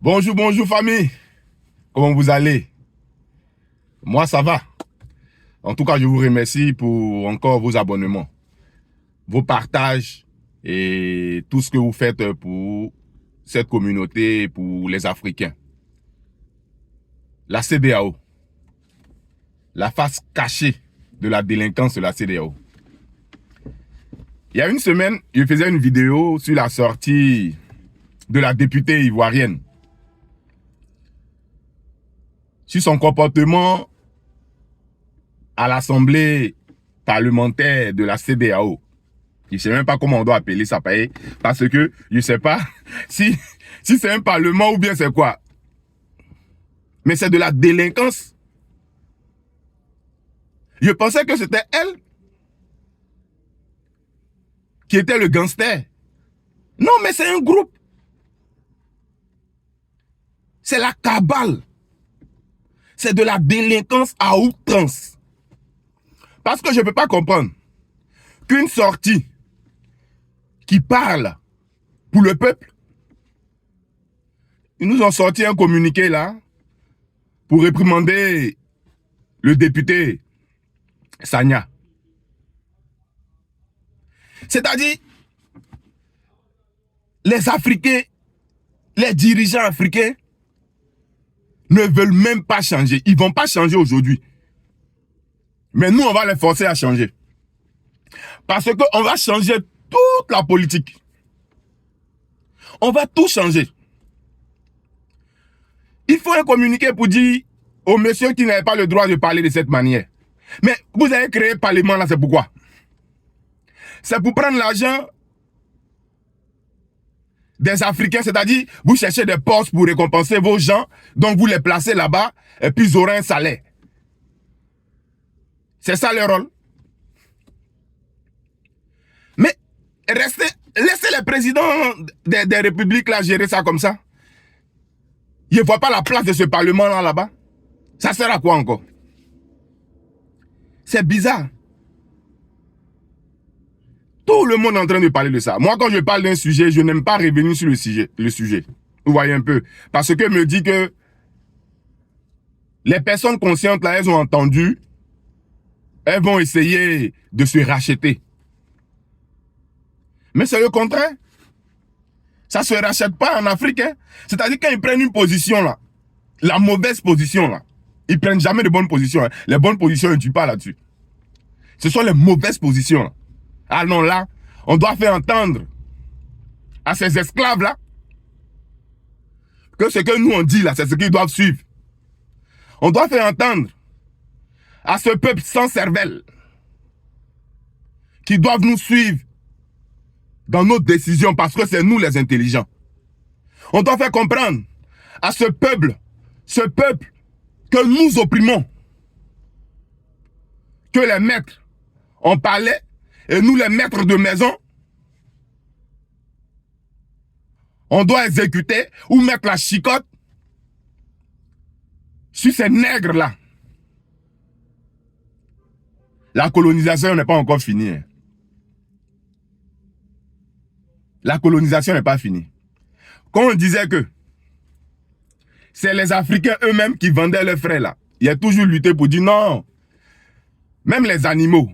Bonjour, bonjour famille. Comment vous allez? Moi, ça va. En tout cas, je vous remercie pour encore vos abonnements, vos partages et tout ce que vous faites pour cette communauté, pour les Africains. La CEDEAO, la face cachée de la délinquance de la CEDEAO. Il y a une semaine, je faisais une vidéo sur la sortie de la députée ivoirienne, sur son comportement à l'Assemblée parlementaire de la CEDEAO. Je ne sais même pas comment on doit appeler ça, parce que je ne sais pas si c'est un parlement ou bien c'est quoi. Mais c'est de la délinquance. Je pensais que c'était elle qui était le gangster. Non, mais c'est un groupe. C'est la cabale. C'est de la délinquance à outrance. Parce que je ne peux pas comprendre qu'une sortie qui parle pour le peuple, ils nous ont sorti un communiqué là pour réprimander le député Sagna. C'est-à-dire, les Africains, les dirigeants africains ne veulent même pas changer. Ils ne vont pas changer aujourd'hui. Mais nous, on va les forcer à changer. Parce qu'on va changer toute la politique. On va tout changer. Il faut un communiqué pour dire aux messieurs qui n'avaient pas le droit de parler de cette manière. Mais vous avez créé le parlement là, c'est pourquoi? C'est pour prendre l'argent des Africains, c'est-à-dire vous cherchez des postes pour récompenser vos gens, donc vous les placez là-bas et puis ils auront un salaire. C'est ça le rôle. Mais laissez les présidents des républiques là gérer ça comme ça. Ils ne voient pas la place de ce parlement là-bas. Ça sert à quoi encore? C'est bizarre. Tout le monde est en train de parler de ça. Moi, quand je parle d'un sujet, je n'aime pas revenir sur le sujet. Vous voyez un peu. Parce que me dit que les personnes conscientes là, elles ont entendu, elles vont essayer de se racheter. Mais c'est le contraire. Ça ne se rachète pas en Afrique. Hein. C'est-à-dire quand ils prennent une position là, la mauvaise position là, ils prennent jamais de bonnes positions. Hein. Les bonnes positions, ils ne tuent pas là-dessus. Ce sont les mauvaises positions là. Ah non, là, on doit faire entendre à ces esclaves-là que ce que nous on dit là, c'est ce qu'ils doivent suivre. On doit faire entendre à ce peuple sans cervelle qui doivent nous suivre dans nos décisions parce que c'est nous les intelligents. On doit faire comprendre à ce peuple que nous opprimons, que les maîtres en parlaient et nous les maîtres de maison, on doit exécuter ou mettre la chicotte sur ces nègres-là. La colonisation n'est pas encore finie. Hein. La colonisation n'est pas finie. Quand on disait que c'est les Africains eux-mêmes qui vendaient leurs frères là, il y a toujours lutté pour dire non. Même les animaux,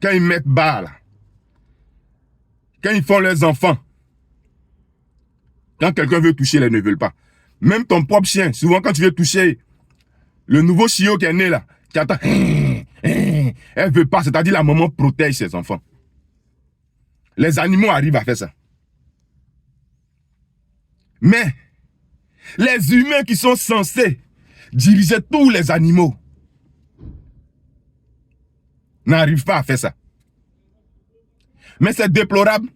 quand ils mettent bas là, quand ils font leurs enfants, quand quelqu'un veut toucher, ils ne veulent pas. Même ton propre chien, souvent quand tu veux toucher le nouveau chiot qui est né là, qui attend, elle ne veut pas, c'est-à-dire la maman protège ses enfants. Les animaux arrivent à faire ça. Mais les humains qui sont censés diriger tous les animaux n'arrivent pas à faire ça. Mais c'est déplorable.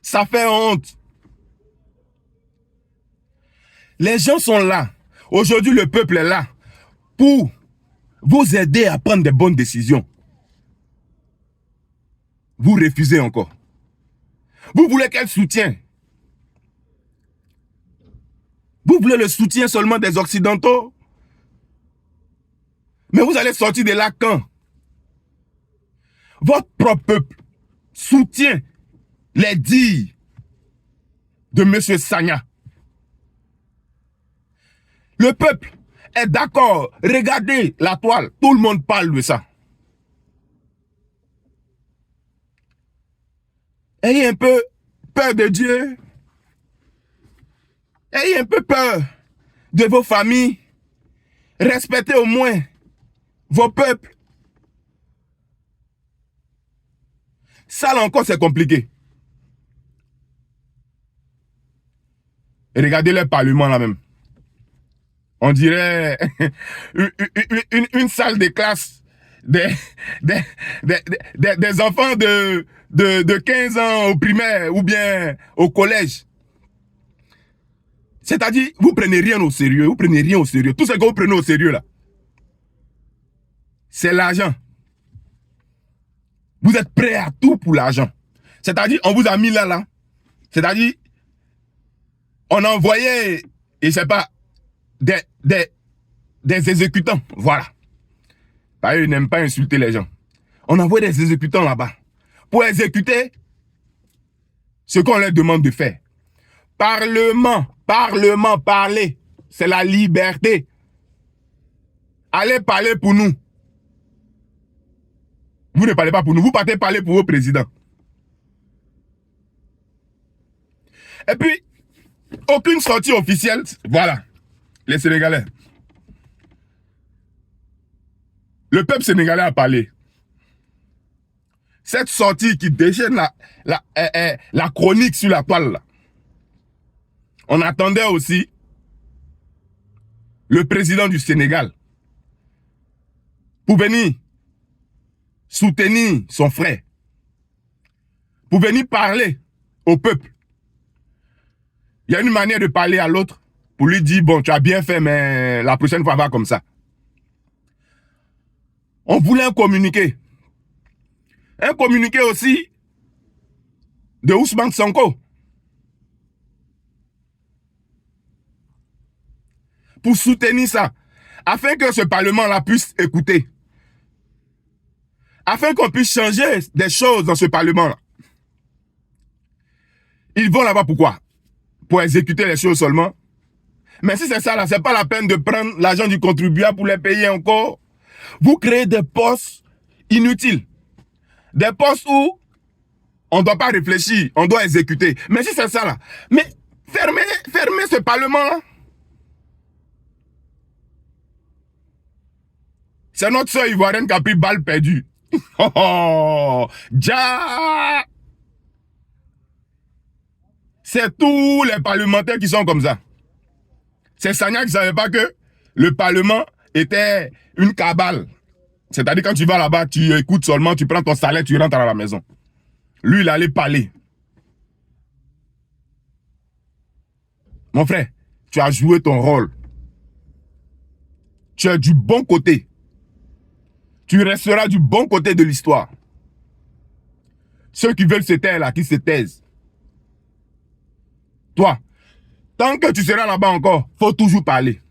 Ça fait honte. Les gens sont là. Aujourd'hui, le peuple est là pour vous aider à prendre de bonnes décisions. Vous refusez encore. Vous voulez quel soutien? Vous voulez le soutien seulement des Occidentaux? Mais vous allez sortir de là quand? Votre propre peuple soutient les dires de M. Sagna. Le peuple est d'accord. Regardez la toile. Tout le monde parle de ça. Ayez un peu peur de Dieu. Ayez un peu peur de vos familles. Respectez au moins vos peuples. Ça là encore c'est compliqué. Et regardez le parlement là même. On dirait une salle de classe des enfants de 15 ans au primaire ou bien au collège. C'est-à-dire, vous prenez rien au sérieux, vous prenez rien au sérieux. Tout ce que vous prenez au sérieux là, c'est l'argent. Vous êtes prêt à tout pour l'argent. C'est-à-dire, on vous a mis là. C'est-à-dire, on a envoyé, je sais pas, des exécutants. Voilà. Parce qu'ils n'aiment pas insulter les gens. On envoie des exécutants là-bas pour exécuter ce qu'on leur demande de faire. Parlement, parler. C'est la liberté. Allez parler pour nous. Vous ne parlez pas pour nous, vous partez parler pour vos présidents. Et puis, aucune sortie officielle. Voilà, les Sénégalais. Le peuple sénégalais a parlé. Cette sortie qui déchaîne la chronique sur la toile, là. On attendait aussi le président du Sénégal pour venir soutenir son frère, pour venir parler au peuple. Il y a une manière de parler à l'autre pour lui dire, bon, tu as bien fait, mais la prochaine fois, va comme ça. On voulait un communiqué. Un communiqué aussi de Ousmane Sonko. Pour soutenir ça. Afin que ce parlement-là puisse écouter. Afin qu'on puisse changer des choses dans ce parlement-là. Ils vont là-bas pourquoi? Pour exécuter les choses seulement. Mais si c'est ça là, c'est pas la peine de prendre l'argent du contribuable pour les payer encore. Vous créez des postes inutiles. Des postes où on ne doit pas réfléchir, on doit exécuter. Mais si c'est ça là, mais fermez ce parlement là. C'est notre soeur ivoirienne qui a pris balle perdue. Oh, oh, ja! C'est tous les parlementaires qui sont comme ça. C'est Sagna qui ne savait pas que le parlement était une cabale. C'est-à-dire quand tu vas là-bas, tu écoutes seulement, tu prends ton salaire, tu rentres à la maison. Lui, il allait parler. Mon frère, tu as joué ton rôle. Tu es du bon côté. Tu resteras du bon côté de l'histoire. Ceux qui veulent se taire là, qui se taisent. Toi, tant que tu seras là-bas encore, il faut toujours parler.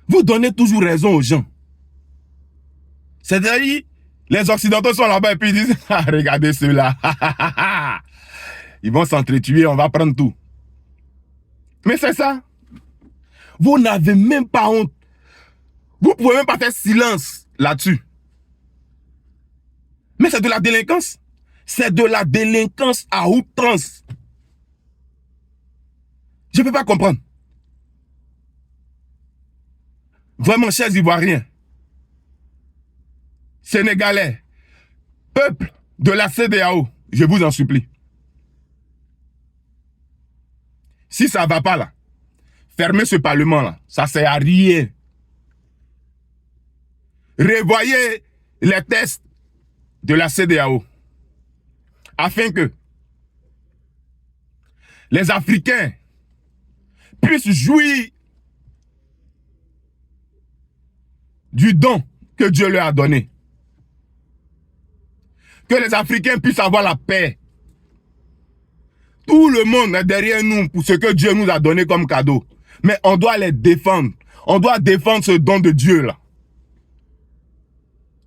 Vous donnez toujours raison aux gens. C'est-à-dire, les Occidentaux sont là-bas et puis ils disent, ah, regardez ceux-là. Ils vont s'entretuer, on va prendre tout. Mais c'est ça. Vous n'avez même pas honte. Vous ne pouvez même pas faire silence là-dessus. Mais c'est de la délinquance. C'est de la délinquance à outrance. Je ne peux pas comprendre. Vraiment, chers Ivoiriens, Sénégalais, peuple de la CEDEAO, je vous en supplie. Si ça ne va pas là, fermez ce parlement là, ça ne sert à rien. Revoyez les tests de la CEDEAO afin que les Africains puissent jouir du don que Dieu leur a donné. Que les Africains puissent avoir la paix. Tout le monde est derrière nous pour ce que Dieu nous a donné comme cadeau. Mais on doit les défendre. On doit défendre ce don de Dieu là.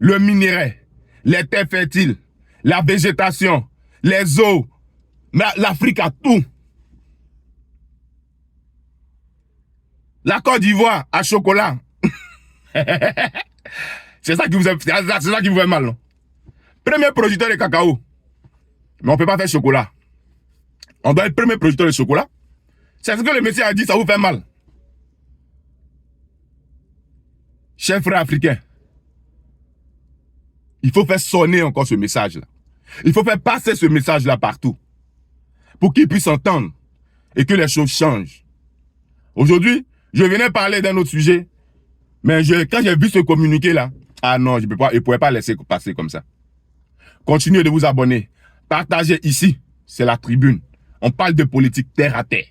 Le minerai, les terres fertiles, la végétation, les eaux, l'Afrique a tout. La Côte d'Ivoire à chocolat. C'est ça qui vous fait mal, non? Premier producteur de cacao. Mais on ne peut pas faire chocolat. On doit être premier producteur de chocolat. C'est ce que le monsieur a dit, ça vous fait mal. Chers frères africains, il faut faire sonner encore ce message-là. Il faut faire passer ce message-là partout. Pour qu'ils puissent entendre et que les choses changent. Aujourd'hui, je venais parler d'un autre sujet, mais quand j'ai vu ce communiqué-là, ah non, je ne pouvais pas laisser passer comme ça. Continuez de vous abonner. Partagez ici, c'est la tribune. On parle de politique terre à terre.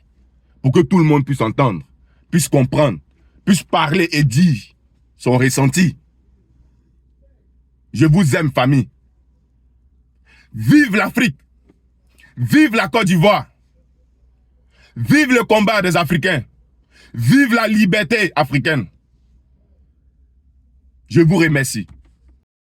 Pour que tout le monde puisse entendre, puisse comprendre, puisse parler et dire son ressenti. Je vous aime, famille. Vive l'Afrique. Vive la Côte d'Ivoire. Vive le combat des Africains. Vive la liberté africaine. Je vous remercie.